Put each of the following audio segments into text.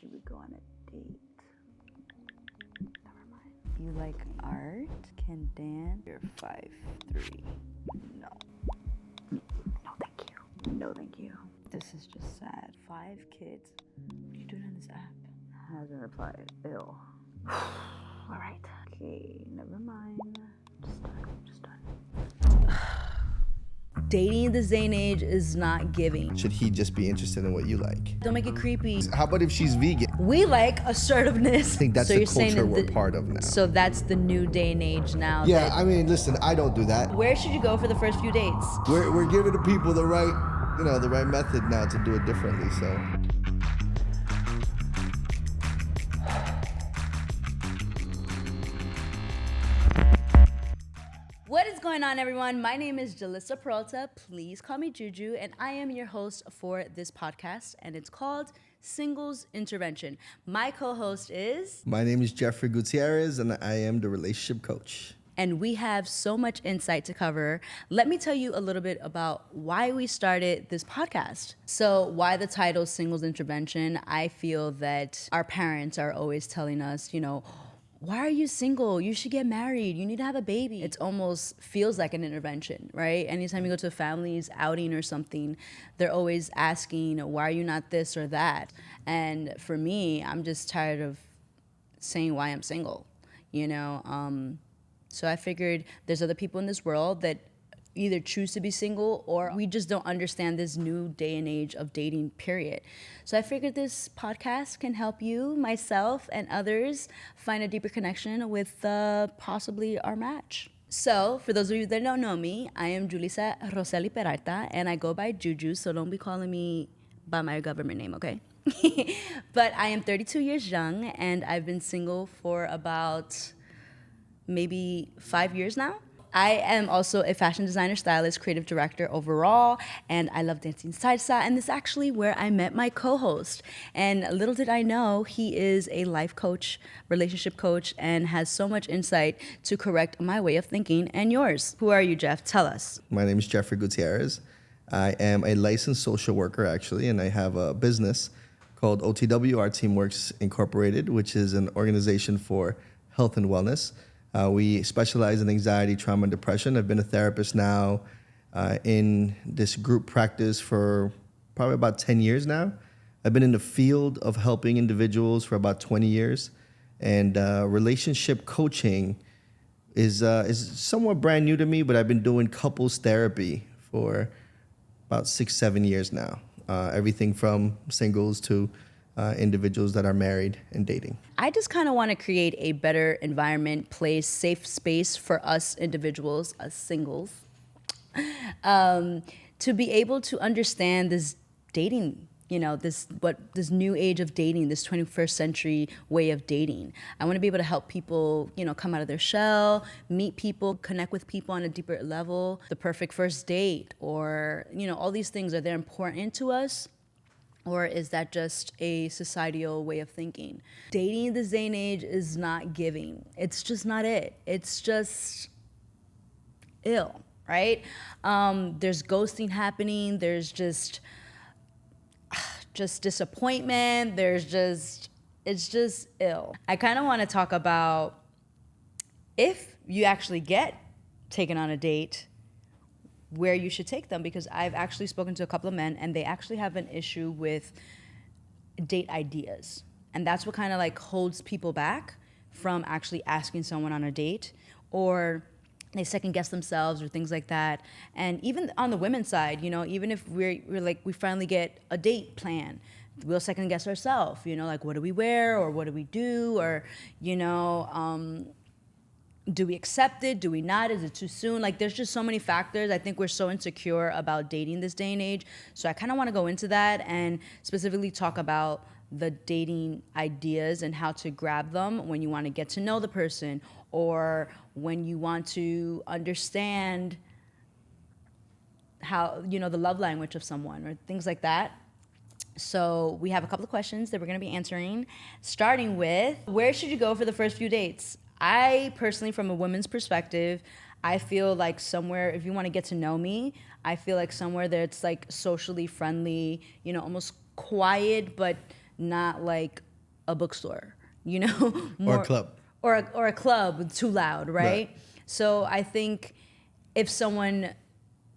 should we go on a date? Never mind. You like art? Can dance? You're 5'3". No. No, thank you. No, thank you. This is just sad. 5 kids. What are you doing on this app? Hasn't replied. Ew. Alright. Okay, never mind. Just done. Dating this day and age is not giving. Should he just be interested in what you like? Don't make it creepy. How about if she's vegan? We like assertiveness. I think that's the culture we're part of now. So that's the new day and age now. Yeah, I mean, listen, I don't do that. Where should you go for the first few dates? We're giving the people the right method now to do it differently, so. What is going on, everyone? My name is Jalissa Peralta. Please call me Juju, and I am your host for this podcast, and it's called Singles Intervention. My co-host is... My name is Jeffrey Gutierrez, and I am the relationship coach. And we have so much insight to cover. Let me tell you a little bit about why we started this podcast. So why the title Singles Intervention? I feel that our parents are always telling us, why are you single? You should get married. You need to have a baby. It almost feels like an intervention, right? Anytime you go to a family's outing or something, they're always asking, why are you not this or that? And for me, I'm just tired of saying why I'm single, So I figured there's other people in this world that either choose to be single or we just don't understand this new day and age of dating, period. So I figured this podcast can help you, myself, and others find a deeper connection with possibly our match. So for those of you that don't know me, I am Julissa Roseli Peralta, and I go by Juju, so don't be calling me by my government name, okay? But I am 32 years young, and I've been single for about maybe 5 years now. I am also a fashion designer, stylist, creative director overall, and I love dancing salsa, and this is actually where I met my co-host. And little did I know, he is a life coach, relationship coach, and has so much insight to correct my way of thinking and yours. Who are you, Jeff? Tell us. My name is Jeffrey Gutierrez. I am a licensed social worker, actually, and I have a business called OTW, Our Team Works Incorporated, which is an organization for health and wellness. We specialize in anxiety, trauma, and depression. I've been a therapist now in this group practice for probably about 10 years now. I've been in the field of helping individuals for about 20 years. And relationship coaching is somewhat brand new to me, but I've been doing couples therapy for about 6-7 years now. Everything from singles to individuals that are married and dating. I just kind of want to create a better environment, place, safe space for us individuals, us singles, to be able to understand this dating, this new age of dating, this 21st century way of dating. I want to be able to help people, come out of their shell, meet people, connect with people on a deeper level, the perfect first date, or, all these things, are they important to us? Or is that just a societal way of thinking? Dating this day and age is not giving. It's just not it. It's just ill, right? There's ghosting happening. There's just disappointment. It's just ill. I kind of want to talk about if you actually get taken on a date, where you should take them, because I've actually spoken to a couple of men and they actually have an issue with date ideas. And that's what kind of holds people back from actually asking someone on a date, or they second guess themselves or things like that. And even on the women's side, even if we finally get a date plan, we'll second guess ourselves, what do we wear or what do we do, or, do we accept it? Do we not? Is it too soon? There's just so many factors. I think we're so insecure about dating this day and age. So I kind of want to go into that and specifically talk about the dating ideas and how to grab them when you want to get to know the person, or when you want to understand how, the love language of someone, or things like that. So we have a couple of questions that we're going to be answering, starting with, where should you go for the first few dates? I personally, from a woman's perspective, I feel like somewhere, if you want to get to know me, I feel like somewhere that's socially friendly, almost quiet, but not a bookstore, you know, Or a more club. or a club too loud, right? So I think if someone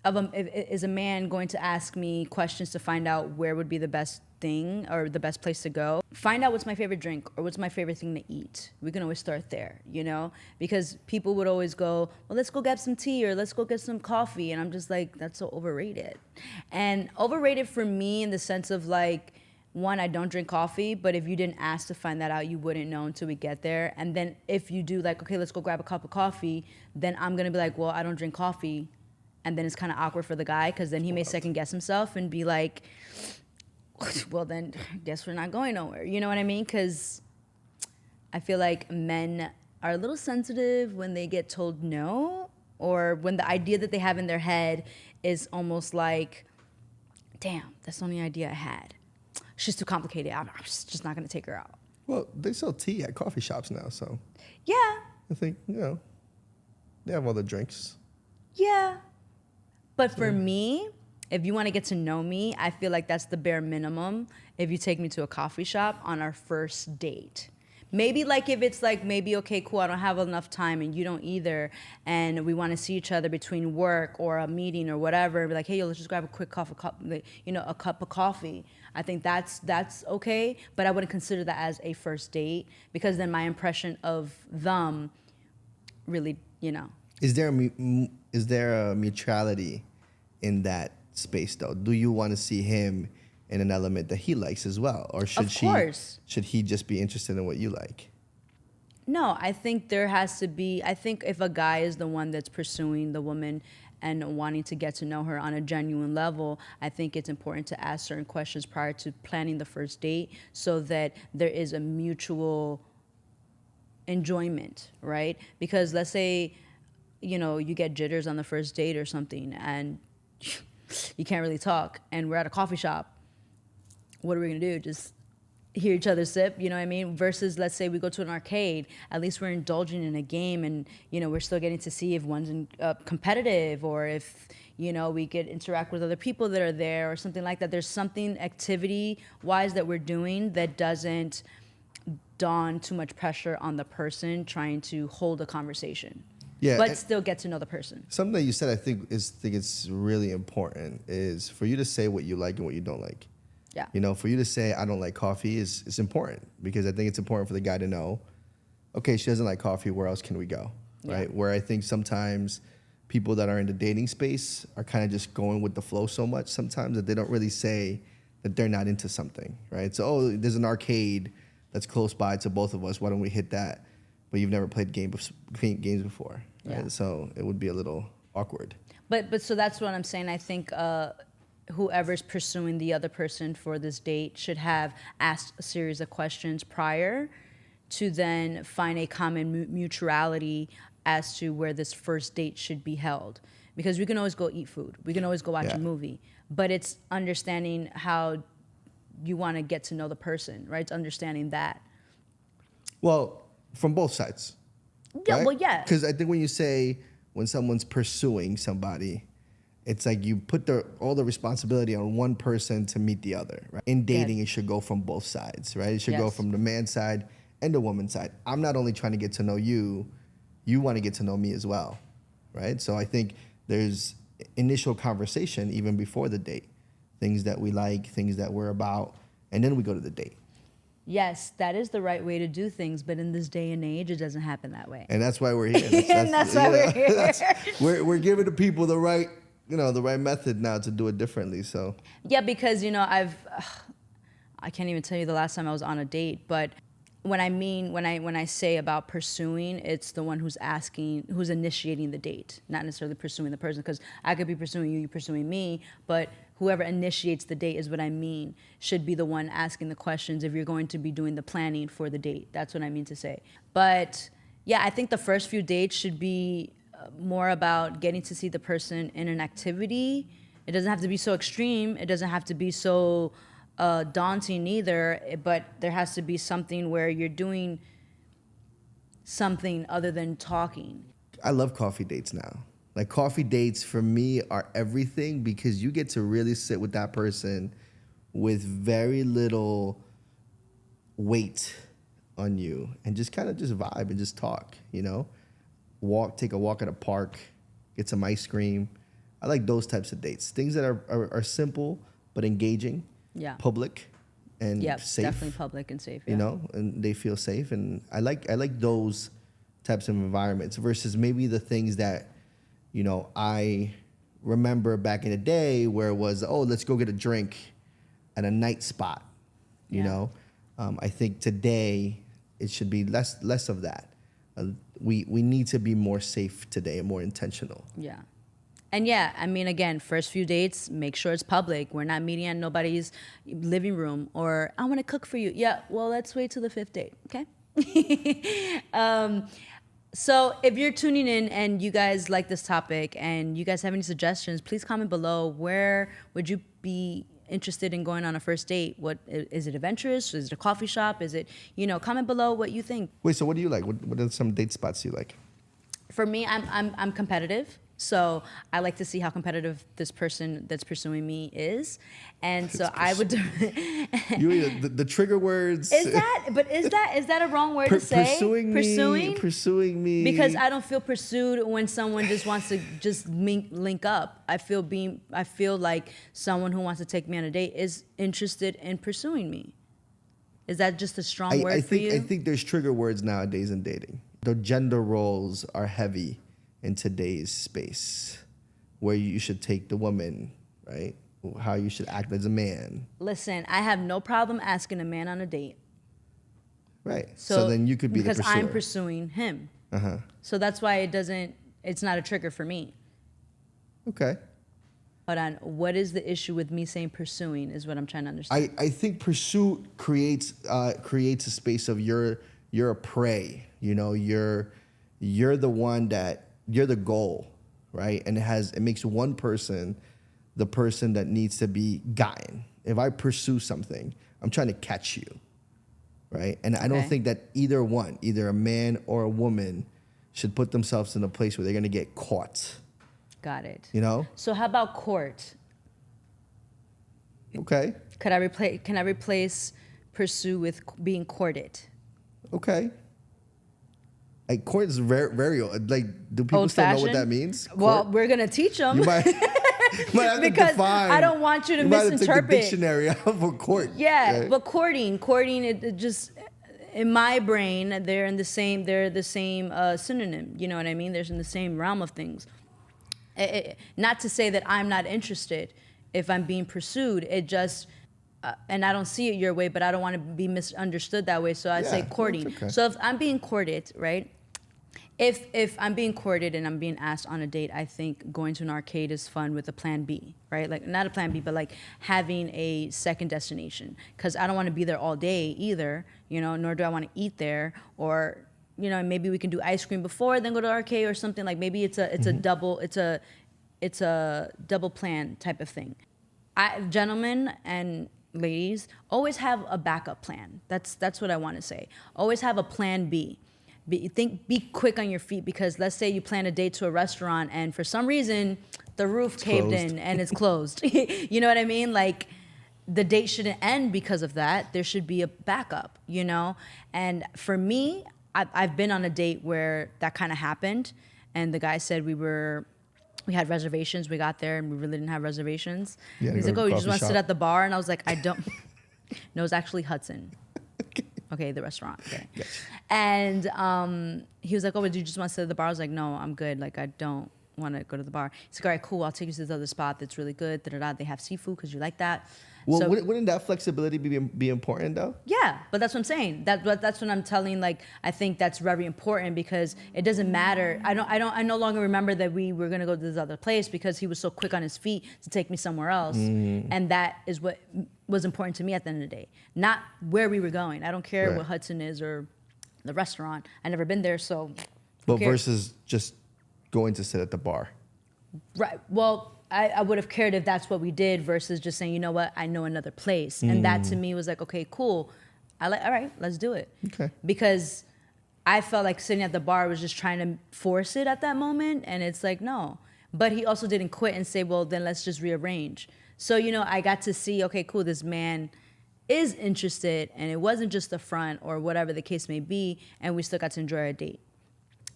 is a man going to ask me questions to find out where would be the best thing or the best place to go, find out what's my favorite drink or what's my favorite thing to eat. We can always start there, you know, because people would always go, well, let's go get some tea or let's go get some coffee, and I'm just like, that's so overrated. And overrated for me in the sense of like, one, I don't drink coffee, but if you didn't ask to find that out, you wouldn't know until we get there. And then if you do like, okay, let's go grab a cup of coffee, then I'm gonna be like, well, I don't drink coffee. And then it's kind of awkward for the guy because then he may second guess himself and be like, well, then I guess we're not going nowhere. You know what I mean? Because I feel like men are a little sensitive when they get told no, or when the idea that they have in their head is almost like, damn, that's the only idea I had. She's too complicated. I'm just not going to take her out. Well, they sell tea at coffee shops now, so Yeah, I think, they have other drinks. yeah. But for me, if you want to get to know me, I feel like that's the bare minimum if you take me to a coffee shop on our first date. Maybe like if it's like, maybe, okay, cool, I don't have enough time and you don't either, and we want to see each other between work or a meeting or whatever, and be like, hey, yo, let's just grab a quick a cup of coffee. I think that's okay, but I wouldn't consider that as a first date because then my impression of them really, Is there a mutuality in that space though? Do you want to see him in an element that he likes as well, or should should he just be interested in what you like? No, I think there has to be. I think if a guy is the one that's pursuing the woman and wanting to get to know her on a genuine level, I think it's important to ask certain questions prior to planning the first date so that there is a mutual enjoyment, right? Because let's say, you get jitters on the first date or something and you can't really talk and we're at a coffee shop. What are we gonna do? Just hear each other sip, you know what I mean? Versus, let's say we go to an arcade, at least we're indulging in a game and, we're still getting to see if one's competitive or if, we get interact with other people that are there or something like that. There's something activity-wise that we're doing that doesn't dawn too much pressure on the person trying to hold a conversation. Yeah, But still get to know the person. Something that you said, I think it's really important is for you to say what you like and what you don't like. Yeah. For you to say I don't like coffee is important because I think it's important for the guy to know, okay, she doesn't like coffee, where else can we go? Yeah. Right? Where I think sometimes people that are in the dating space are kind of just going with the flow so much sometimes that they don't really say that they're not into something, right? So, there's an arcade that's close by to both of us. Why don't we hit that? But you've never played games before, right? Yeah. So it would be a little awkward. But so that's what I'm saying. I think whoever's pursuing the other person for this date should have asked a series of questions prior to then find a common mutuality as to where this first date should be held. Because we can always go eat food. We can always go watch a movie. But it's understanding how you want to get to know the person, right? It's understanding that. Well, from both sides. Yeah, right? well, yeah. Because I think when someone's pursuing somebody, it's like you put all the responsibility on one person to meet the other. Right? In dating, It should go from both sides, right? It should go from the man's side and the woman's side. I'm not only trying to get to know you, you want to get to know me as well, right? So I think there's initial conversation even before the date, things that we like, things that we're about, and then we go to the date. Yes, that is the right way to do things, but in this day and age, it doesn't happen that way. And that's why we're here. That's why we're here. We're giving the people the right method now to do it differently. So yeah, because I can't even tell you the last time I was on a date, but when I say about pursuing, it's the one who's initiating the date, not necessarily pursuing the person. Because I could be pursuing you, you're pursuing me, but whoever initiates the date is what I mean, should be the one asking the questions if you're going to be doing the planning for the date. That's what I mean to say. But yeah, I think the first few dates should be more about getting to see the person in an activity. It doesn't have to be so extreme. It doesn't have to be so daunting either, but there has to be something where you're doing something other than talking. I love coffee dates now. Like, coffee dates for me are everything because you get to really sit with that person with very little wait on you and just kind of just vibe and just talk, you know? Take a walk at a park, get some ice cream. I like those types of dates. Things that are simple but engaging, public and safe. Definitely public and safe. You know, and they feel safe. And I like those types of environments versus maybe the things that, you know, I remember back in the day where it was, oh, let's go get a drink at a night spot. You know, I think today it should be less of that. We need to be more safe today and more intentional. Yeah. And I mean, again, first few dates, make sure it's public. We're not meeting at nobody's living room or I want to cook for you. Yeah, well, let's wait till the 5th date, okay? So if you're tuning in and you guys like this topic and you guys have any suggestions, please comment below. Where would you be interested in going on a first date? What is it, adventurous? Is it a coffee shop? Is it, you know, comment below what you think. Wait, so what do you like? What are some date spots you like? For me, I'm competitive. So I like to see how competitive this person that's pursuing me is. And so I would the trigger words. Is that a wrong word to say? Pursuing me. Because I don't feel pursued when someone just wants to just link up. I feel like someone who wants to take me on a date is interested in pursuing me. Is that just a strong word for you? I think there's trigger words nowadays in dating. The gender roles are heavy in today's space, where you should take the woman, right? How you should act as a man. Listen, I have no problem asking a man on a date. Right. So then you could be the pursuer. Because I'm pursuing him. Uh-huh. So that's why it's not a trigger for me. Okay. Hold on. What is the issue with me saying pursuing is what I'm trying to understand. I think pursuit creates a space of you're a prey. You know, you're the one that you're the goal, right? And it makes one person the person that needs to be gotten. If I pursue something, I'm trying to catch you, right? And I don't think that either a man or a woman, should put themselves in a place where they're gonna get caught. Got it. You know? So how about court? Okay. Can I replace pursue with being courted? Okay. Like court is very, very like. Do people still know what that means? Court? Well, we're gonna teach them. You might have because to define. I don't want you to misinterpret. Take the dictionary out of a court. Yeah, right? But courting, it just in my brain they're the same synonym. You know what I mean? They're in the same realm of things. Not to say that I'm not interested if I'm being pursued. It just. And I don't see it your way, but I don't want to be misunderstood that way. So I say courting. Okay. So if I'm being courted, right? If I'm being courted and I'm being asked on a date, I think going to an arcade is fun with a plan B, right? Like not a plan B, but like having a second destination. Because I don't want to be there all day either, you know, nor do I want to eat there. Or, you know, maybe we can do ice cream before, then go to the arcade or something. Like maybe it's a double plan type of thing. Gentlemen and ladies, always have a backup plan. That's what I want to say. Always have a plan B. Be quick on your feet, because let's say you plan a date to a restaurant and for some reason the roof caved in and it's closed. You know what I mean? Like the date shouldn't end because of that. There should be a backup, you know? And for me, I've been on a date where that kind of happened and the guy said we had reservations. We got there and we really didn't have reservations. Yeah, he's like, oh, you just want to sit at the bar? And I was like, I don't. No, it's actually Hudson. Okay, the restaurant. Okay. Yes. And he was like, oh, do you just want to sit at the bar? I was like, no, I'm good. Like, I don't want to go to the bar. He's like, all right, cool. I'll take you to this other spot that's really good. Da-da-da. They have seafood because you like that. Well, so, wouldn't that flexibility be important though? Yeah, but that's what I'm saying. That's what I'm telling. Like, I think that's very important because it doesn't matter. I no longer remember that we were gonna go to this other place because he was so quick on his feet to take me somewhere else, and that is what was important to me at the end of the day. Not where we were going. I don't care what Hudson is or the restaurant. I never been there, so. But versus just going to sit at the bar. Right. Well. I would have cared if that's what we did versus just saying, you know what, I know another place. And that to me was like, okay, cool. All right, let's do it. Okay. Because I felt like sitting at the bar was just trying to force it at that moment. And it's like, no. But he also didn't quit and say, well, then let's just rearrange. So, you know, I got to see, okay, cool, this man is interested and it wasn't just the front or whatever the case may be, and we still got to enjoy our date.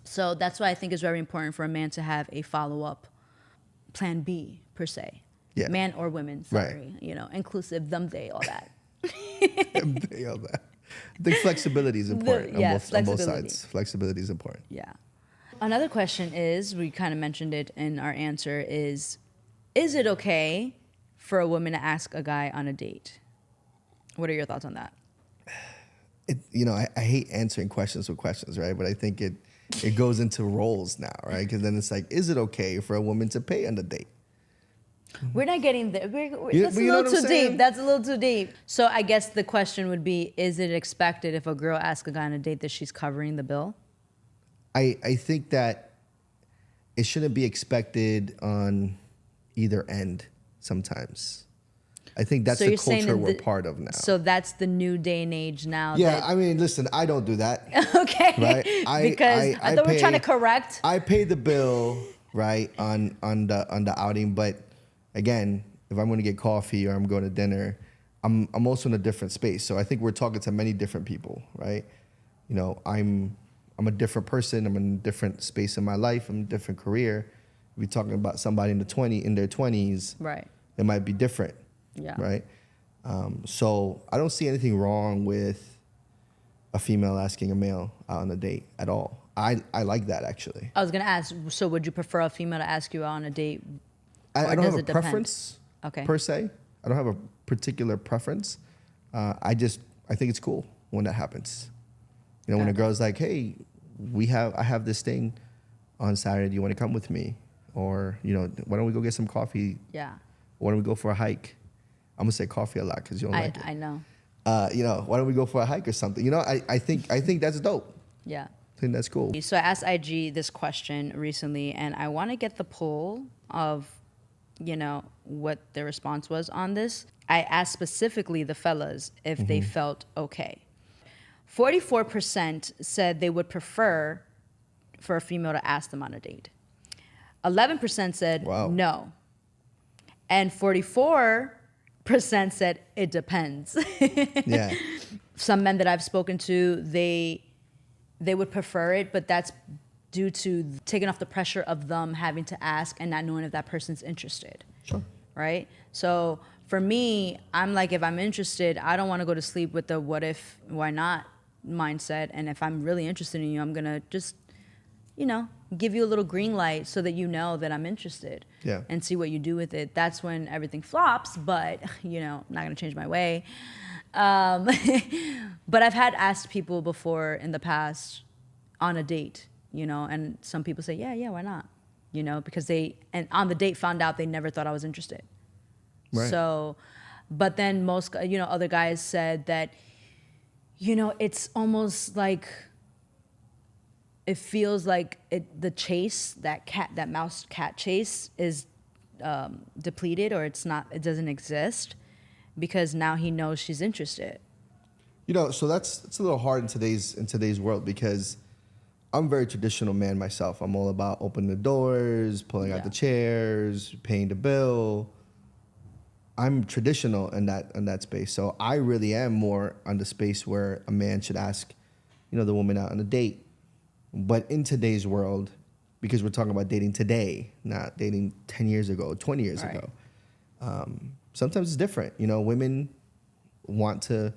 So that's why I think it's very important for a man to have a follow-up plan B, per se. Yeah. Man or women, sorry. Right. You know, inclusive, them, they, all that. All that. I think flexibility is important on both flexibility. sides. Flexibility is important. Yeah. Another question is, we kind of mentioned it in our answer, is it okay for a woman to ask a guy on a date? What are your thoughts on that? I hate answering questions with questions, right? But I think it goes into roles now, right? Because then it's like, is it okay for a woman to pay on a date? We're not getting there. That's a you know little what I'm too saying? deep. That's a little too deep. So I guess the question would be, is it expected if a girl asks a guy on a date that she's covering the bill? I think that it shouldn't be expected on either end sometimes. I think that's the culture we're part of now. So that's the new day and age now. Yeah, I mean, listen, I don't do that. Okay. Right? Because I thought we were trying to correct. I pay the bill, right, on the outing, but again, if I'm going to get coffee or I'm going to dinner, I'm also in a different space. So I think we're talking to many different people, right? You know, I'm a different person. I'm in a different space in my life. I'm in a different career. If we're talking about somebody in their 20s, Right. it might be different. Yeah. Right. So I don't see anything wrong with a female asking a male out on a date at all. I like that, actually. I was gonna ask. So would you prefer a female to ask you out on a date? I don't does have a it depend? preference Okay. per se. I don't have a particular preference. I think it's cool when that happens. You know, when a girl's like, "Hey, I have this thing on Saturday. Do you want to come with me?" Or, you know, "Why don't we go get some coffee? Yeah. Why don't we go for a hike?" I'm gonna say coffee a lot because you don't like it. I know. You know, why don't we go for a hike or something? You know, I think that's dope. Yeah. I think that's cool. So I asked IG this question recently, and I want to get the poll of, you know, what their response was on this. I asked specifically the fellas if they felt okay. 44% said they would prefer for a female to ask them on a date. 11% said no. And 44% said it depends. Yeah. Some men that I've spoken to, they would prefer it, but that's due to taking off the pressure of them having to ask and not knowing if that person's interested. Sure. Right? So for me, I'm like, if I'm interested, I don't want to go to sleep with the what if, why not mindset. And if I'm really interested in you, I'm going to just, you know, give you a little green light so that you know that I'm interested. Yeah. And see what you do with it. That's when everything flops, but, you know, I'm not going to change my way. But I've had asked people before in the past on a date, you know, and some people say, yeah, why not? You know, because and on the date found out they never thought I was interested. Right. So, but then most, you know, other guys said that, you know, it's almost like, it feels like the chase, that mouse cat chase is depleted, or it doesn't exist, because now he knows she's interested. You know, so it's a little hard in today's world, because I'm a very traditional man myself. I'm all about opening the doors, pulling out the chairs, paying the bill. I'm traditional in that space. So I really am more on the space where a man should ask, you know, the woman out on a date. But in today's world, because we're talking about dating today, not dating 10 years ago, 20 years ago, sometimes it's different. You know, women want to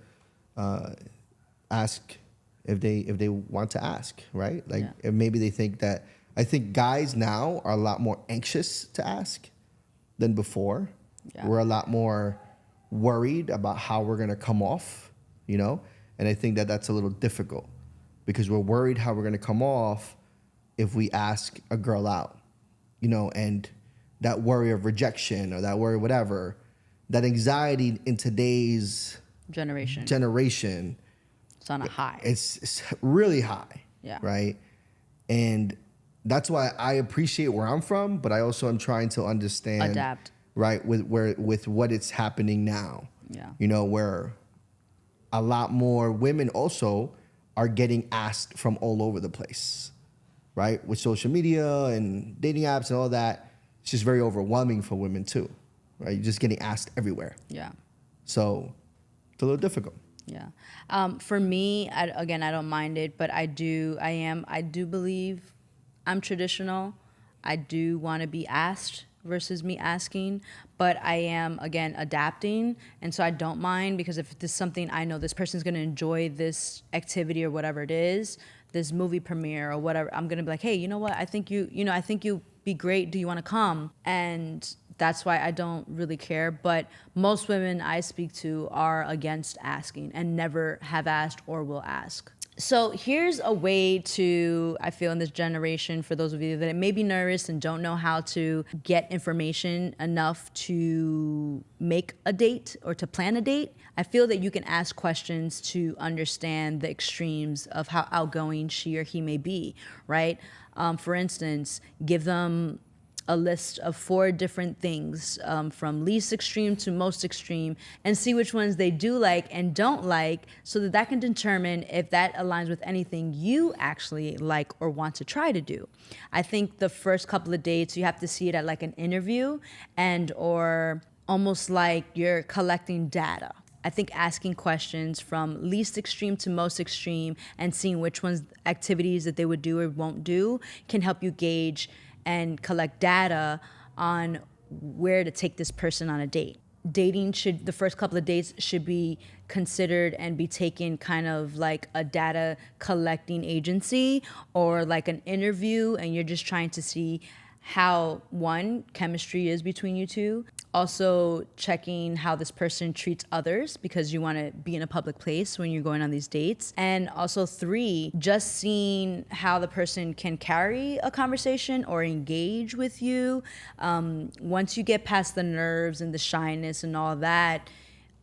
ask if they want to ask, right? Like, if maybe they think that. I think guys now are a lot more anxious to ask than before. Yeah. We're a lot more worried about how we're gonna come off, you know? And I think that that's a little difficult, because we're worried how we're gonna come off if we ask a girl out, you know, and that worry of rejection, or that worry, whatever, that anxiety in today's generation, it's on a high. It's really high, right? And that's why I appreciate where I'm from, but I also am trying to understand, adapt, right, with what it's happening now. Yeah, you know, where a lot more women also are getting asked from all over the place, right? With social media and dating apps and all that, it's just very overwhelming for women too, right? You're just getting asked everywhere. Yeah. So It's a little difficult. Yeah. For me, again, I don't mind it, but I do believe I'm traditional. I do want to be asked versus me asking, but I am, again, adapting. And so I don't mind, because if this is something I know this person's going to enjoy, this activity or whatever it is, this movie premiere or whatever, I'm going to be like, hey, you know what? I think I think you'd be great. Do you want to come? And that's why I don't really care. But most women I speak to are against asking and never have asked or will ask. So here's a way to, I feel in this generation, for those of you that may be nervous and don't know how to get information enough to make a date or to plan a date, I feel that you can ask questions to understand the extremes of how outgoing she or he may be, right? For instance, give them a list of 4 different things, from least extreme to most extreme, and see which ones they do like and don't like, so that that can determine if that aligns with anything you actually like or want to try to do. I think the first couple of dates, you have to see it at like an interview, and or almost like you're collecting data. I think asking questions from least extreme to most extreme and seeing which ones activities that they would do or won't do can help you gauge and collect data on where to take this person on a date. The first couple of dates should be considered and be taken kind of like a data collecting agency or like an interview, and you're just trying to see how, one, chemistry is between you two. Also checking how this person treats others, because you want to be in a public place when you're going on these dates. And also 3, just seeing how the person can carry a conversation or engage with you. Once you get past the nerves and the shyness and all that,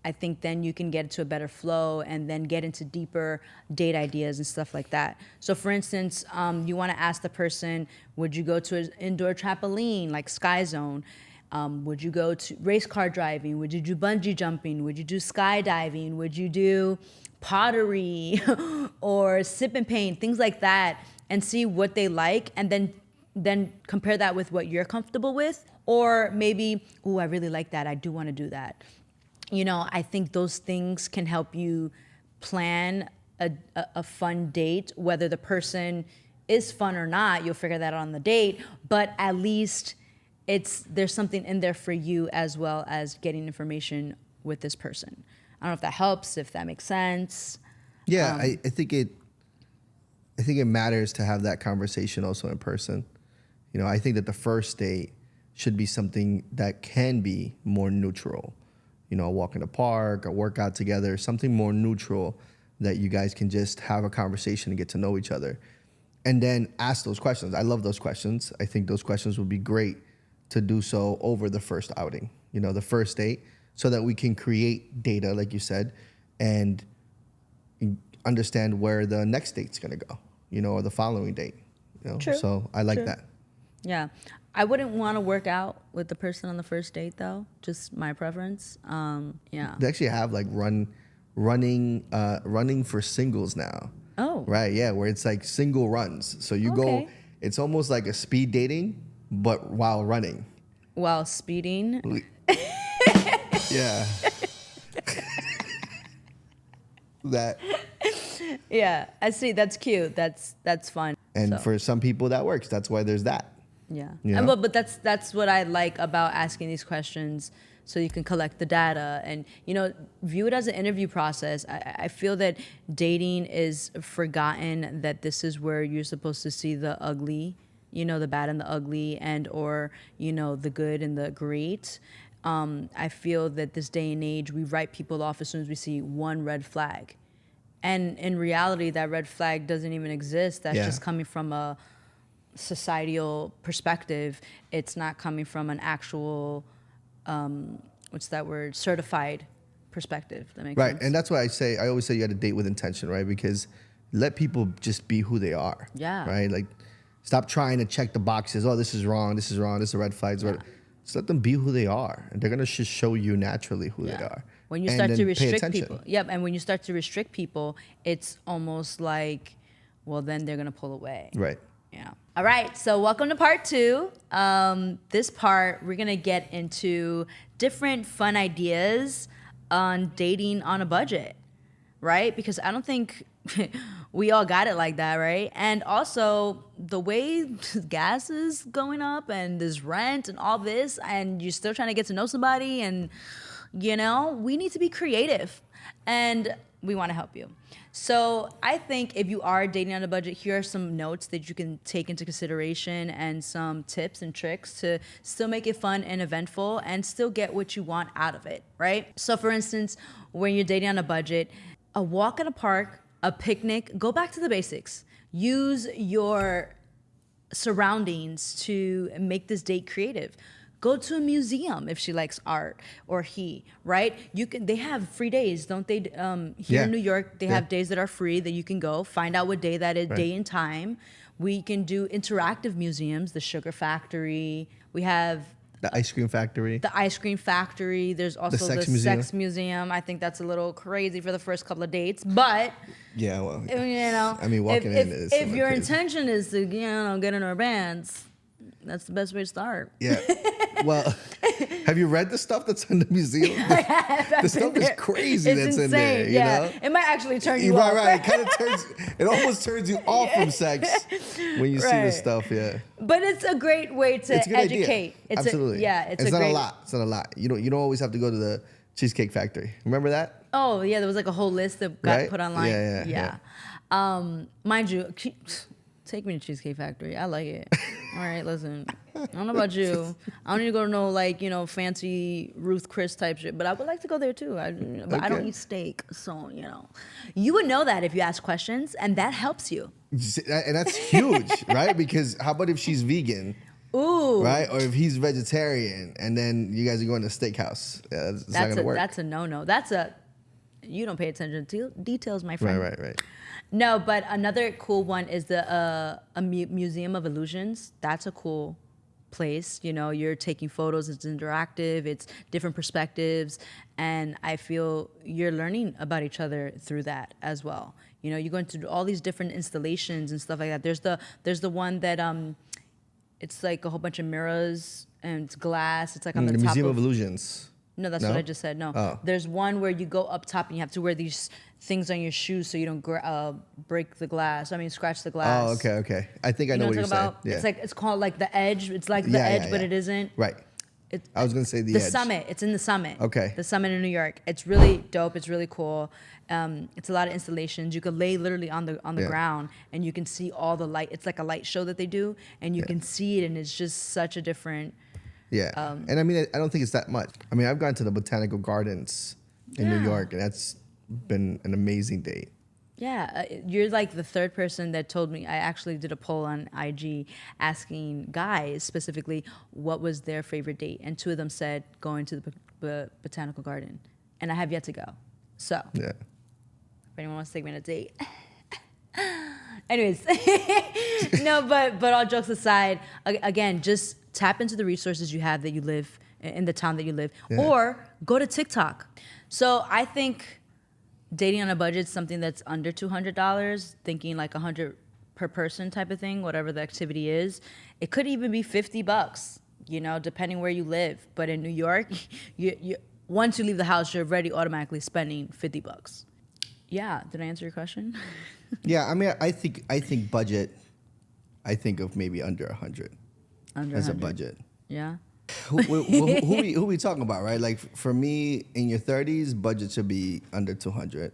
I think then you can get into a better flow and then get into deeper date ideas and stuff like that. So for instance, you want to ask the person, would you go to an indoor trampoline like Sky Zone? Would you go to race car driving? Would you do bungee jumping? Would you do skydiving? Would you do pottery or sip and paint? Things like that, and see what they like, and then compare that with what you're comfortable with. Or maybe, I really like that. I do want to do that. I think those things can help you plan a fun date. Whether the person is fun or not, you'll figure that out on the date, but at least there's something in there for you, as well as getting information with this person. I don't know if that helps, if that makes sense. Yeah, I think it matters to have that conversation also in person. I think that the first date should be something that can be more neutral. A walk in the park, a workout together, something more neutral that you guys can just have a conversation and get to know each other. And then ask those questions. I love those questions. I think those questions would be great to do so over the first outing, the first date, so that we can create data, like you said, and understand where the next date's gonna go, or the following date. True. So I like True. that. Yeah. I wouldn't want to work out with the person on the first date, though. Just my preference. Yeah. They actually have like running for singles now. Oh. Right, yeah, where it's like single runs. So you go, it's almost like a speed dating, but while running. While speeding. Yeah. That. Yeah, I see. That's cute. That's fun. And for some people that works. That's why there's that. Yeah. Yeah. But that's what I like about asking these questions, so you can collect the data and, view it as an interview process. I feel that dating is forgotten, that this is where you're supposed to see the ugly, the bad and the ugly, and or, the good and the great. I feel that this day and age, we write people off as soon as we see one red flag. And in reality, that red flag doesn't even exist. That's just coming from a societal perspective. It's not coming from an actual, certified perspective. That makes sense. Right, and that's why I always say you had to date with intention, right? Because let people just be who they are. Yeah. Right? Like, stop trying to check the boxes. Oh, this is wrong, this is red flags. Yeah. Just let them be who they are. And they're going to just show you naturally who they are. When you start to restrict people. Yep, and when you start to restrict people, it's almost like, well, then they're going to pull away. Right. Yeah. All right. So welcome to part 2. This part, we're going to get into different fun ideas on dating on a budget, right? Because I don't think we all got it like that, right? And also the way gas is going up and this rent and all this, and you're still trying to get to know somebody, and we need to be creative, and we want to help you. So I think if you are dating on a budget, here are some notes that you can take into consideration and some tips and tricks to still make it fun and eventful and still get what you want out of it, right? So for instance, when you're dating on a budget, a walk in a park, a picnic, go back to the basics. Use your surroundings to make this date creative. Go to a museum if she likes art, or he, right? They have free days, don't they? Here in New York, they have days that are free that you can go. Find out what day that is, day and time. We can do interactive museums, the Sugar Factory. We have the Ice Cream Factory. There's also the Sex Museum. I think that's a little crazy for the first couple of dates, but yeah, well, I mean, walking in is if your crazy. intention is to get in our bands, that's the best way to start. Yeah. Well, have you read the stuff that's in the museum? The stuff is crazy it's that's insane. in there. You know? It might actually turn you right, off. Right, it almost turns you off from sex when you see this stuff. Yeah. But it's a great way to educate. Absolutely. It's not a lot. It's not a lot. You don't always have to go to the Cheesecake Factory. Remember that? Oh yeah, there was like a whole list that got put online. Yeah. Mind you, take me to Cheesecake Factory. I like it. All right, listen. I don't know about you. I don't need to go to no fancy Ruth Chris type shit, but I would like to go there too. But I don't eat steak, so you would know that if you ask questions, and that helps you. And that's huge, right? Because how about if she's vegan? Ooh. Right? Or if he's vegetarian, and then you guys are going to steakhouse. Yeah, that's not gonna work. That's a no-no. You don't pay attention to details, my friend. Right. No, but another cool one is the Museum of Illusions. That's a cool place. You're taking photos. It's interactive. It's different perspectives, and I feel you're learning about each other through that as well. You're going to all these different installations and stuff like that. There's the one that it's like a whole bunch of mirrors and it's glass. It's like on the top Museum of Illusions. No, that's what I just said. No. Oh. There's one where you go up top and you have to wear these things on your shoes so you don't break the glass. Scratch the glass. Oh, okay. I think I know what you're saying. Yeah. It's called like the edge. It's like the edge, but it isn't. Right. I was going to say the edge. The summit. It's in the summit. Okay. The summit in New York. It's really dope. It's really cool. It's a lot of installations. You could lay literally on the ground and you can see all the light. It's like a light show that they do, and you can see it, and it's just such a different. Yeah. And I don't think it's that much. I've gone to the botanical gardens in New York, and that's been an amazing date. Yeah, you're like the third person that told me. I actually did a poll on IG asking guys specifically what was their favorite date, and 2 of them said going to the botanical garden, and I have yet to go. So, if anyone wants to take me on a date. Anyways, no, but all jokes aside, again, just tap into the resources you have that you live in the town that you live, or go to TikTok. So I think dating on a budget is something that's under $200, thinking like $100 per person type of thing, whatever the activity is. It could even be $50, depending where you live. But in New York, you once you leave the house, you're already automatically spending $50. Yeah, did I answer your question? Yeah, I think budget. I think of maybe under 100 as a budget. Yeah. Who we talking about, right? Like for me, in your 30s, budget should be under 200.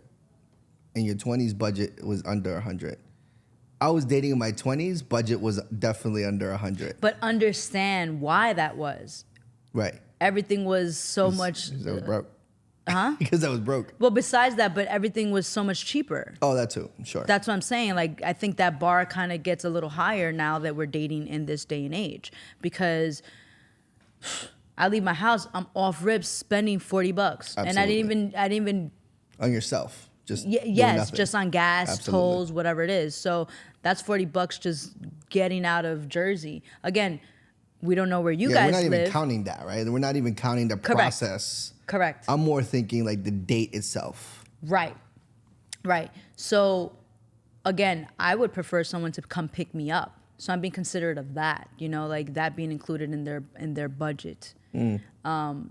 In your 20s, budget was under 100. I was dating in my 20s, budget was definitely under 100. But understand why that was. Right. Everything was so much. Because I was broke. Huh? Because I was broke. Well, besides that, but everything was so much cheaper. Oh, that too. Sure. That's what I'm saying. Like, I think that bar kind of gets a little higher now that we're dating in this day and age, because I leave my house, I'm off rip spending $40, Absolutely. and I didn't even on yourself. Just yes, just on gas, Absolutely. tolls, whatever it is. So that's $40 just getting out of Jersey. Again, we don't know where you guys live. We're not even counting that, right? We're not even counting the process. Correct. I'm more thinking like the date itself. Right. So, again, I would prefer someone to come pick me up So I'm being considerate of that, like that being included in their budget.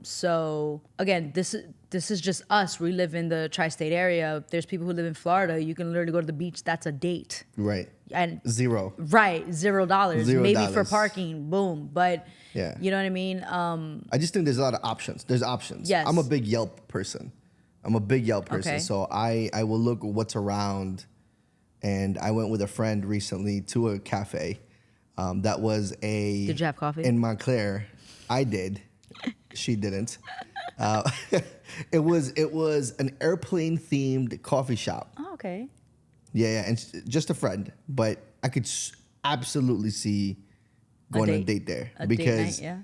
So again, this is just us. We live in the tri-state area. There's people who live in Florida. You can literally go to the beach. That's a date. Right. And Zero. right, $0. Maybe for parking, boom. But Yeah. you know what I mean? I just think there's a lot of options. There's options. Yes. I'm a big Yelp person. Okay. So I will look what's around. And I went with a friend recently to a cafe that was a... Did you have coffee? In Montclair. I did. She didn't. It was an airplane-themed coffee shop. Oh, okay. Yeah, and just a friend. But I could absolutely see going on a date there. Date night, yeah.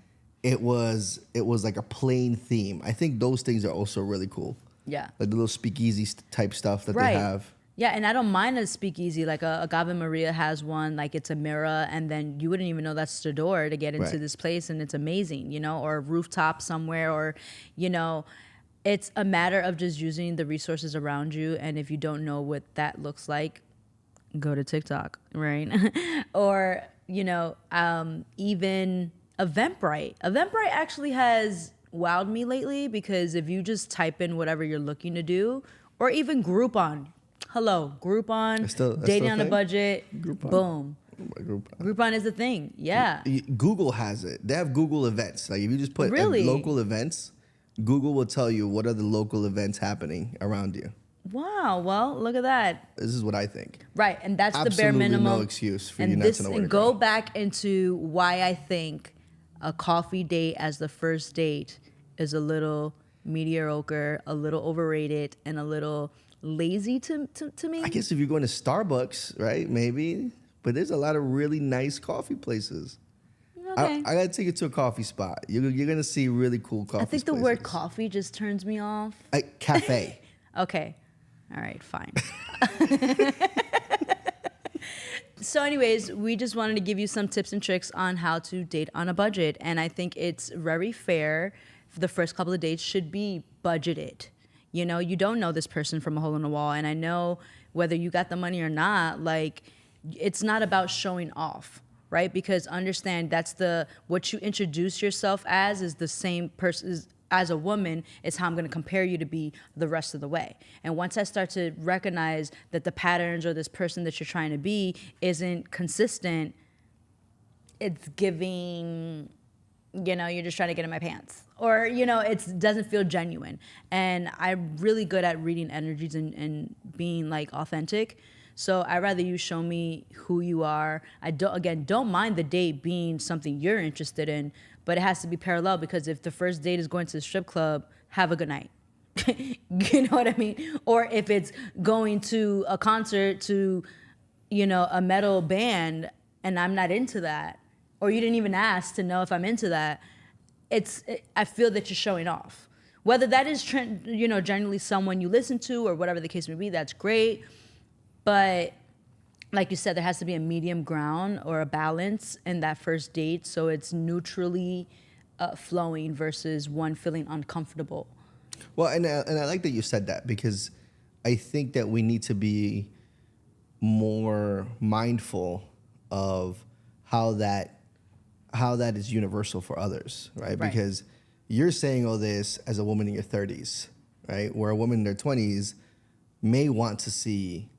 It was like a plain theme. I think those things are also really cool. Yeah. Like the little speakeasy type stuff that they have. Yeah, and I don't mind a speakeasy. Like a Agave Maria has one, like it's a mirror, and then you wouldn't even know that's the door to get into this place, and it's amazing, or a rooftop somewhere, or, it's a matter of just using the resources around you. And if you don't know what that looks like, go to TikTok, right? Or, even Eventbrite. Eventbrite actually has wowed me lately, because if you just type in whatever you're looking to do, or even Groupon. Hello, Groupon, dating on a budget, Groupon. Boom. Groupon. Groupon is a thing, yeah. Google has it. They have Google events. Like if you just put Really? local events, Google will tell you what are the local events happening around you. Wow, well, look at that. This is what I think. Right, and that's Absolutely the bare minimum. no excuse for you not to know where to go go. back into why I think a coffee date as the first date is a little mediocre, a little overrated, and a little lazy to me. I guess if you're going to Starbucks, right? Maybe. But there's a lot of really nice coffee places. Okay. I gotta take you to a coffee spot. You're gonna see really cool coffee. I think the word coffee just turns me off. Cafe. Okay. All right, fine. So anyways, we just wanted to give you some tips and tricks on how to date on a budget. And I think it's very fair. The first couple of dates should be budgeted. You don't know this person from a hole in the wall. And I know whether you got the money or not, like, it's not about showing off, right? Because understand what you introduce yourself as is the same person as a woman is how I'm going to compare you to be the rest of the way. And once I start to recognize that the patterns or this person that you're trying to be isn't consistent, it's giving, you're just trying to get in my pants. Or, it doesn't feel genuine. And I'm really good at reading energies and being like authentic. So I'd rather you show me who you are. I don't mind the date being something you're interested in, but it has to be parallel, because if the first date is going to the strip club, have a good night. You know what I mean? Or if it's going to a concert to, a metal band and I'm not into that, or you didn't even ask to know if I'm into that, I feel that you're showing off. Whether that is, generally someone you listen to or whatever the case may be, that's great. But like you said, there has to be a medium ground or a balance in that first date, so it's neutrally flowing versus one feeling uncomfortable. Well, and I like that you said that, because I think that we need to be more mindful of how that is universal for others, right? Because you're saying all this as a woman in your 30s, right? Where a woman in their 20s may want to see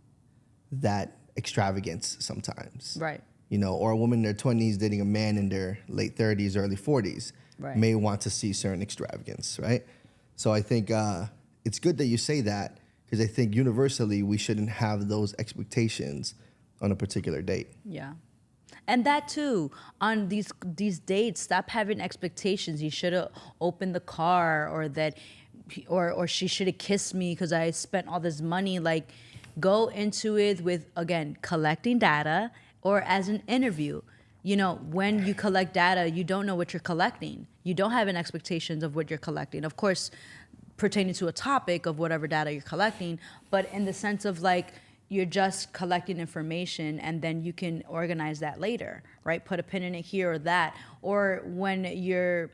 that extravagance sometimes. Right. Or a woman in their 20s dating a man in their late 30s, early 40s may want to see certain extravagance, right? So I think it's good that you say that, because I think universally we shouldn't have those expectations on a particular date. Yeah. And that too, on these dates, stop having expectations. You should have opened the car, or that, or she should have kissed me because I spent all this money. Like, go into it with, again, collecting data, or as an interview. When you collect data, you don't know what you're collecting. You don't have an expectations of what you're collecting. Of course, pertaining to a topic of whatever data you're collecting, but in the sense of like, you're just collecting information and then you can organize that later, right? Put a pin in it here or that. Or when you're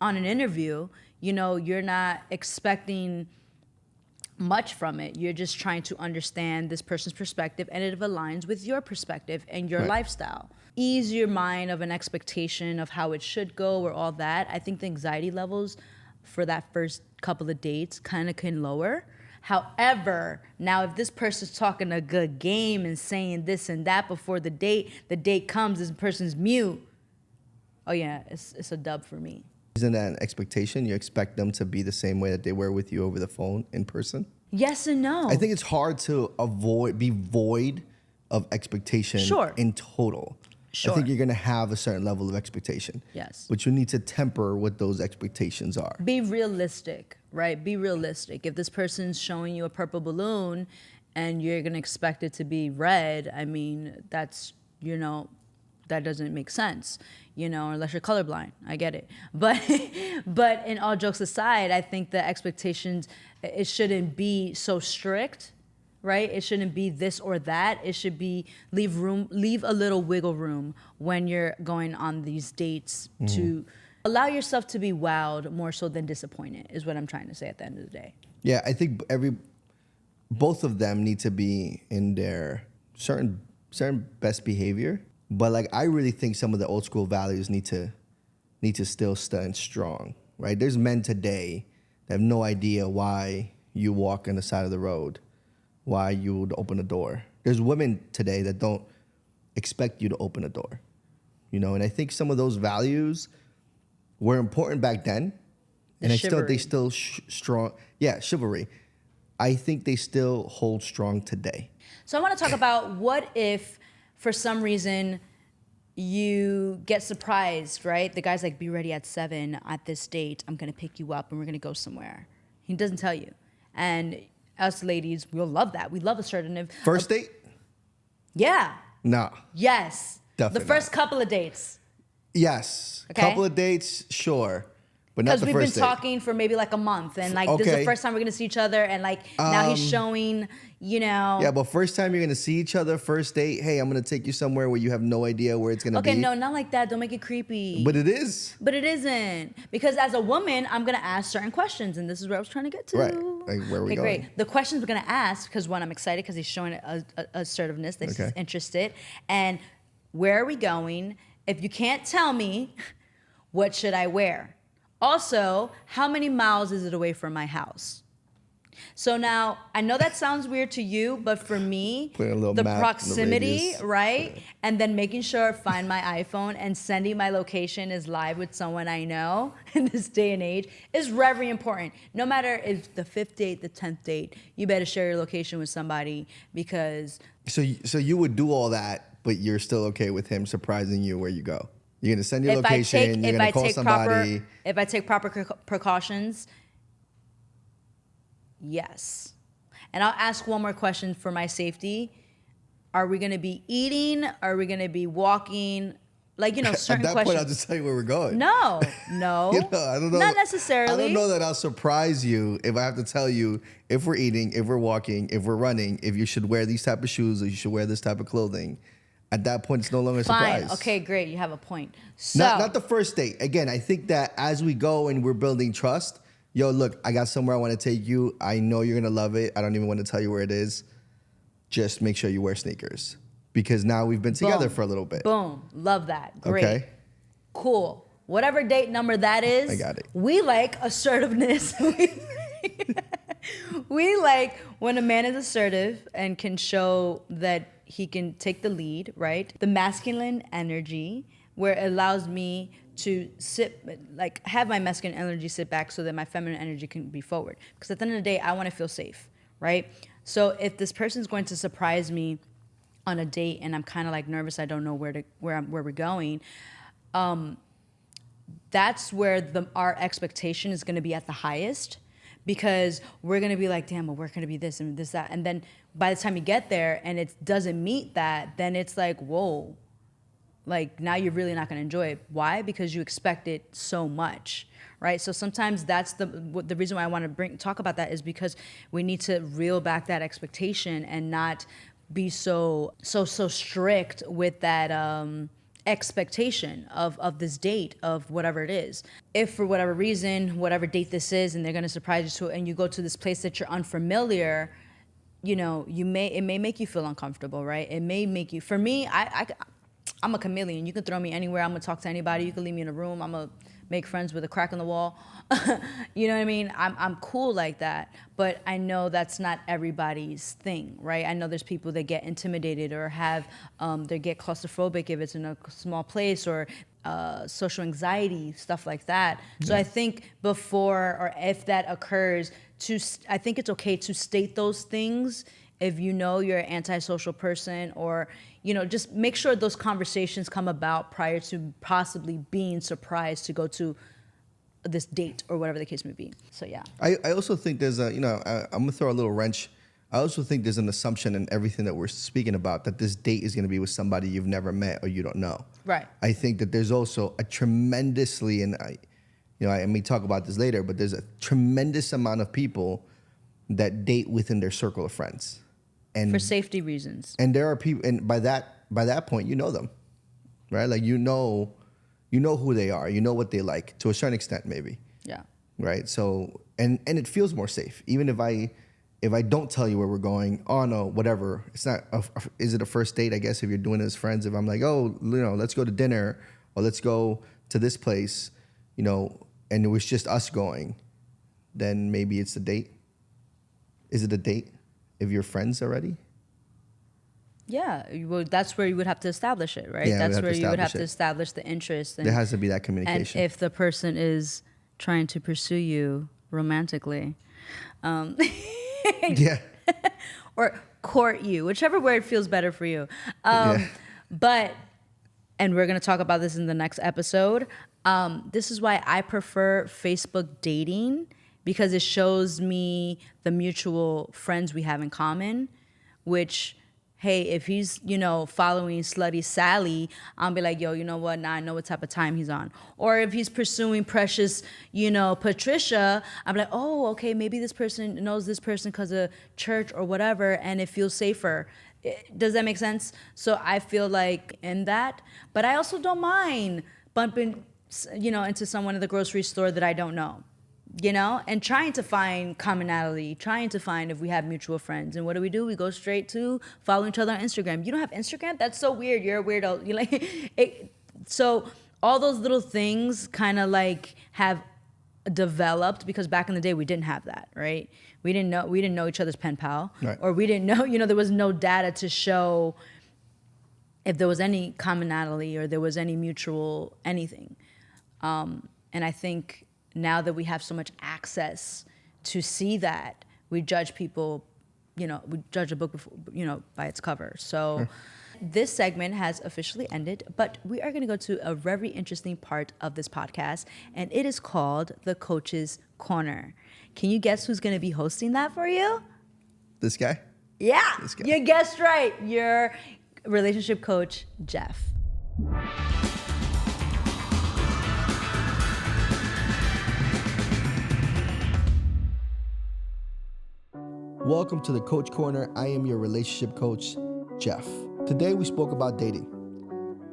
on an interview, you're not expecting much from it. You're just trying to understand this person's perspective, and it aligns with your perspective and your Right. lifestyle. Ease your mind of an expectation of how it should go or all that. I think the anxiety levels for that first couple of dates kind of can lower. However, now if this person's talking a good game and saying this and that before the date comes, this person's mute. Oh yeah, it's a dub for me. Isn't that an expectation? You expect them to be the same way that they were with you over the phone in person? Yes and no. I think it's hard to be void of expectation Sure. in total. Sure. I think you're going to have a certain level of expectation. Yes. But you need to temper what those expectations are. Be realistic, right? Be realistic. If this person's showing you a purple balloon and you're going to expect it to be red, I mean, that's, that doesn't make sense, unless you're colorblind. I get it. But but in all jokes aside, I think the expectations, it shouldn't be so strict, right? It shouldn't be this or that. It should be leave a little wiggle room when you're going on these dates to allow yourself to be wowed more so than disappointed, is what I'm trying to say at the end of the day. Yeah, I think both of them need to be in their certain best behavior. But like, I really think some of the old school values need to still stand strong, right? There's men today that have no idea why you walk on the side of the road, why you would open a door. There's women today that don't expect you to open a door, and I think some of those values were important back then, and they still strong. Yeah, chivalry. I think they still hold strong today. So I want to talk about what if, for some reason, you get surprised, right? The guy's like, be ready at 7 at this date. I'm going to pick you up and we're going to go somewhere. He doesn't tell you. And us ladies, we'll love that. We love assertive. First date? Yeah. No. Yes. Definitely The first not. couple of dates. Yes. Okay. Couple of dates, sure. But not Because the we've been first date. talking for maybe like a month. And like, this is the Okay. first time we're going to see each other. And like, now he's showing, Yeah, but first time you're going to see each other, first date, hey, I'm going to take you somewhere where you have no idea where it's going to be. Okay, no, not like that. Don't make it creepy. But it is. But it isn't. Because as a woman, I'm going to ask certain questions. And this is where I was trying to get to. Right. Like, where are we Okay, going? great. The questions we're going to ask, because one, I'm excited because he's showing assertiveness, that Okay. he's interested. And where are we going? If you can't tell me, what should I wear? Also, how many miles is it away from my house? So now, I know that sounds weird to you, but for me, Putting a little the map, the proximity, radius. right? And then making sure find my iPhone and sending my location is live with someone I know in this day and age is very important. No matter if the 5th date, the 10th date, you better share your location with somebody because So you would do all that, but you're still okay with him surprising you where you go? You're going to send your location, you're going to call somebody. If I take proper precautions, yes. And I'll ask one more question for my safety. Are we going to be eating? Are we going to be walking? Like, certain At that questions. point, I'll just tell you where we're going. No. I don't know. Not necessarily. I don't know that I'll surprise you if I have to tell you if we're eating, if we're walking, if we're running, if you should wear these type of shoes or you should wear this type of clothing. At that point, it's no longer a Fine. surprise. Okay, great. You have a point. So, Not the first date. Again, I think that as we go and we're building trust, look, I got somewhere I want to take you. I know you're going to love it. I don't even want to tell you where it is. Just make sure you wear sneakers. Because now we've been together boom. for a little bit. Boom. Love that. Great. Okay? Cool. Whatever date number that is. I got it. We like assertiveness. We like when a man is assertive and can show that he can take the lead, right? The masculine energy, where it allows me to have my masculine energy sit back so that my feminine energy can be forward. Because at the end of the day, I want to feel safe, right? So if this person's going to surprise me on a date and I'm kind of like nervous, I don't know where we're going, that's where our expectation is going to be at the highest. Because we're going to be like, damn, well, we're going to be this and this, that. And then by the time you get there and it doesn't meet that, then it's like, whoa. Like, now you're really not going to enjoy it. Why? Because you expect it so much, right? So sometimes that's the reason why I want to talk about that is because we need to reel back that expectation and not be so strict with that expectation of this date of whatever it is. If for whatever reason, whatever date this is, and they're going to surprise you to, and you go to this place that you're unfamiliar, you know, it may make you feel uncomfortable, right? It may make you, for me, I'm a chameleon. You can throw me anywhere. I'm gonna talk to anybody. You can leave me in a room. I'm gonna make friends with a crack in the wall. You know what I mean? I'm cool like that. But I know that's not everybody's thing, right? I know there's people that get intimidated or have, they get claustrophobic if it's in a small place, or social anxiety, stuff like that. So I think before, or if that occurs, I think it's okay to state those things if you know you're an antisocial person, or, you know, just make sure those conversations come about prior to possibly being surprised to go to this date or whatever the case may be. So yeah. I also think there's a, I'm gonna throw a little wrench. I also think there's an assumption in everything that we're speaking about that this date is gonna be with somebody you've never met or you don't know. Right. I think that there's also a tremendously, and I may talk about this later, but there's a tremendous amount of people that date within their circle of friends. And for safety reasons. And there are people, and by that point, you know them, right? Like you know who they are, you know what they like to a certain extent, maybe. Yeah. Right. So and it feels more safe, even if I don't tell you where we're going. Oh no, whatever. It's not. Is it a first date? I guess if you're doing it as friends. If I'm like, oh, let's go to dinner, or let's go to this place, and it was just us going, then maybe it's a date. Is it a date if you're friends already? Yeah, well, that's where you would have to establish it, right? Yeah, that's where you would have to establish the interest. There has to be that communication. And if the person is trying to pursue you romantically, yeah, or court you, whichever word feels better for you. But, and we're going to talk about this in the next episode. This is why I prefer Facebook dating, because it shows me the mutual friends we have in common, which, hey, if he's, following Slutty Sally, I'll be like, yo, you know what? Now I know what type of time he's on. Or if he's pursuing Precious, Patricia, I'm like, oh, okay, maybe this person knows this person because of church or whatever, and it feels safer. Does that make sense? So I feel like in that, but I also don't mind bumping, into someone at the grocery store that I don't know. And trying to find commonality, trying to find if we have mutual friends. And what do? We go straight to follow each other on Instagram. You don't have Instagram? That's so weird. You're a weirdo. You like it. So all those little things kind of like have developed, because back in the day we didn't have that, right? We didn't know each other's pen pal, right. Or we didn't know, there was no data to show if there was any commonality or there was any mutual anything. And I think now that we have so much access to see that, we judge people, we judge a book before, by its cover. So this segment has officially ended, but we are going to go to a very interesting part of this podcast, and it is called the Coach's Corner. Can you guess who's going to be hosting that for you? This guy? Yeah, This guy. You guessed right. Your relationship coach, Jeff. Welcome to the Coach Corner. I am your relationship coach, Jeff. Today we spoke about dating.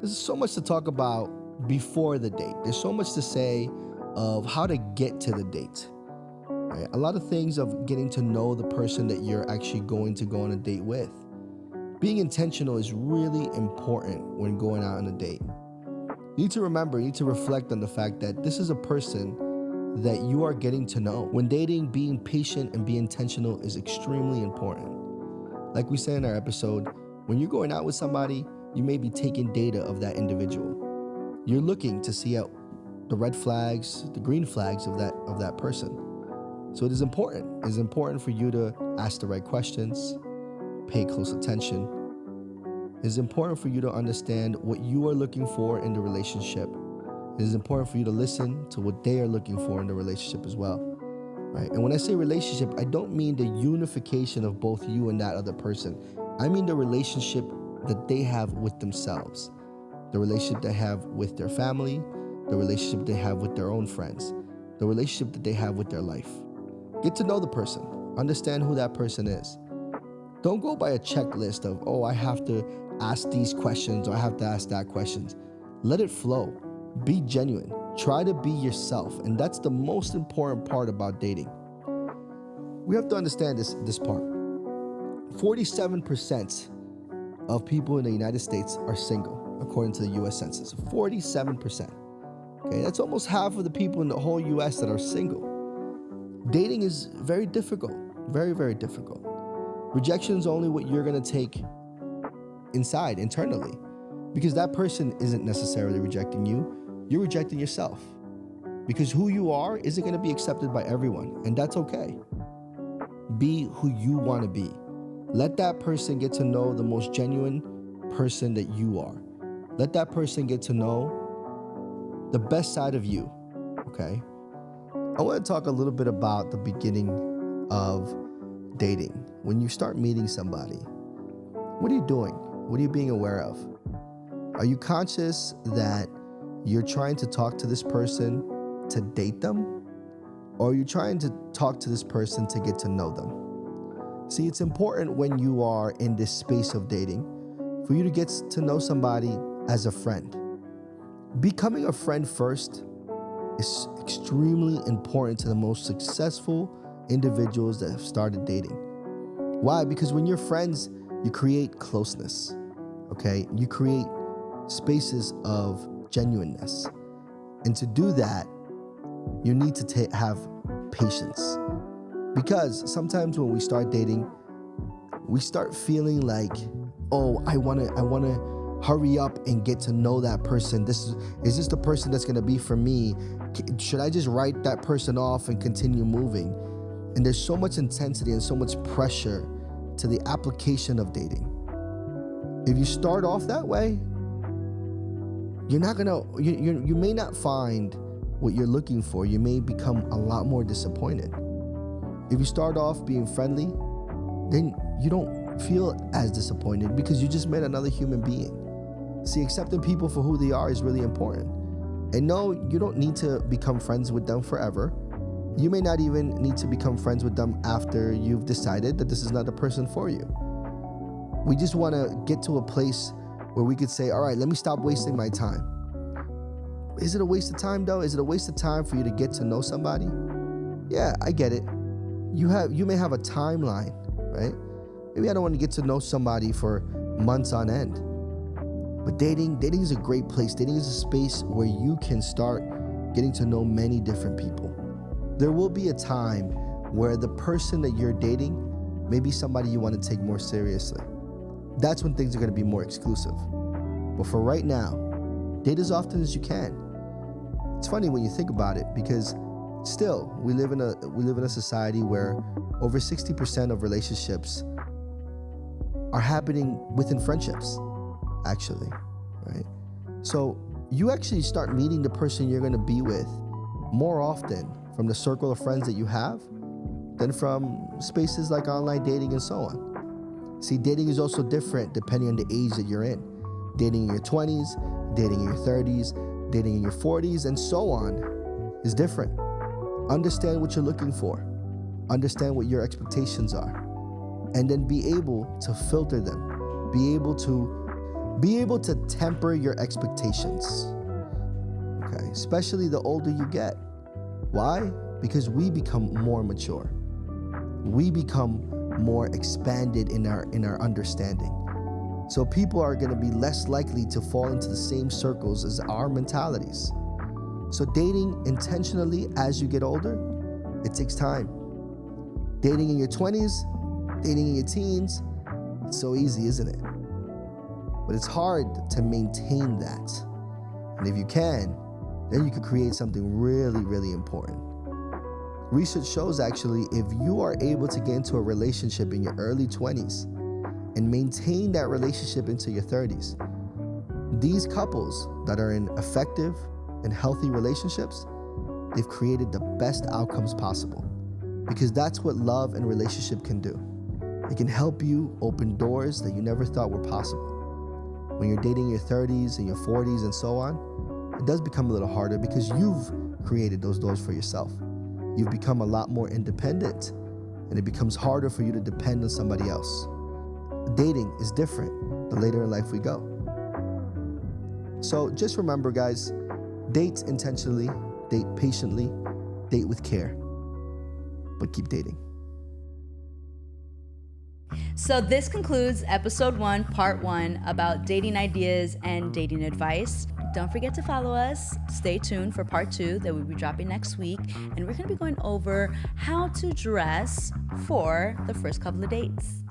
There's so much to talk about before the date. There's so much to say of how to get to the date. Right? A lot of things of getting to know the person that you're actually going to go on a date with. Being intentional is really important when going out on a date. You need to remember, you need to reflect on the fact that this is a person that you are getting to know. When dating, being patient and being intentional is extremely important. Like we said in our episode, when you're going out with somebody, you may be taking data of that individual. You're looking to see out the red flags, the green flags of that person. So it is important. It is important for you to ask the right questions, pay close attention. It is important for you to understand what you are looking for in the relationship. It is important for you to listen to what they are looking for in the relationship as well, right? And when I say relationship, I don't mean the unification of both you and that other person. I mean the relationship that they have with themselves, the relationship they have with their family, the relationship they have with their own friends, the relationship that they have with their life. Get to know the person. Understand who that person is. Don't go by a checklist of, I have to ask these questions or I have to ask that questions. Let it flow. Be genuine. Try to be yourself. And that's the most important part about dating. We have to understand this part. 47% of people in the United States are single, according to the U.S. Census. 47%. Okay, that's almost half of the people in the whole U.S. that are single. Dating is very difficult. Very, very difficult. Rejection is only what you're going to take inside, internally. Because that person isn't necessarily rejecting you. You're rejecting yourself. Because who you are isn't going to be accepted by everyone. And that's okay. Be who you want to be. Let that person get to know the most genuine person that you are. Let that person get to know the best side of you. Okay? I want to talk a little bit about the beginning of dating. When you start meeting somebody, what are you doing? What are you being aware of? Are you conscious that you're trying to talk to this person to date them? Or are you trying to talk to this person to get to know them? See, it's important when you are in this space of dating for you to get to know somebody as a friend. Becoming a friend first is extremely important to the most successful individuals that have started dating. Why? Because when you're friends, you create closeness, okay? You create spaces of genuineness. And to do that, you need to have patience. Because sometimes when we start dating, we start feeling like, oh, I wanna hurry up and get to know that person. Is this the person that's gonna be for me? Should I just write that person off and continue moving? And there's so much intensity and so much pressure to the application of dating. If you start off that way, you may not find what you're looking for. You may become a lot more disappointed. If you start off being friendly, then you don't feel as disappointed because you just met another human being. See, accepting people for who they are is really important. And no, you don't need to become friends with them forever. You may not even need to become friends with them after you've decided that this is not the person for you. We just want to get to a place where we could say, all right, let me stop wasting my time. Is it a waste of time though? Is it a waste of time for you to get to know somebody? Yeah, I get it. You may have a timeline, right? Maybe I don't want to get to know somebody for months on end. But dating is a great place. Dating is a space where you can start getting to know many different people. There will be a time where the person that you're dating may be somebody you want to take more seriously. That's when things are going to be more exclusive. But for right now, date as often as you can. It's funny when you think about it because still we live in a society where over 60% of relationships are happening within friendships, actually, right? So you actually start meeting the person you're going to be with more often from the circle of friends that you have than from spaces like online dating and so on. See, dating is also different depending on the age that you're in. Dating in your 20s, dating in your 30s, dating in your 40s, and so on is different. Understand what you're looking for. Understand what your expectations are. And then be able to filter them. Be able to temper your expectations. Okay, especially the older you get. Why? Because we become more mature. We become more expanded in our understanding. So people are going to be less likely to fall into the same circles as our mentalities. So dating intentionally as you get older, it takes time. Dating in your 20s, dating in your teens, it's so easy, isn't it? But it's hard to maintain that. And if you can, then you could create something really, really important. Research shows actually if you are able to get into a relationship in your early 20s and maintain that relationship into your 30s, these couples that are in effective and healthy relationships, they've created the best outcomes possible. Because that's what love and relationship can do. It can help you open doors that you never thought were possible. When you're dating in your 30s and your 40s and so on, it does become a little harder because you've created those doors for yourself. You've become a lot more independent, and it becomes harder for you to depend on somebody else. Dating is different the later in life we go. So just remember, guys, date intentionally, date patiently, date with care, but keep dating. So this concludes episode 1, part 1, about dating ideas and dating advice. Don't forget to follow us. Stay tuned for part 2 that we'll be dropping next week. And we're going to be going over how to dress for the first couple of dates.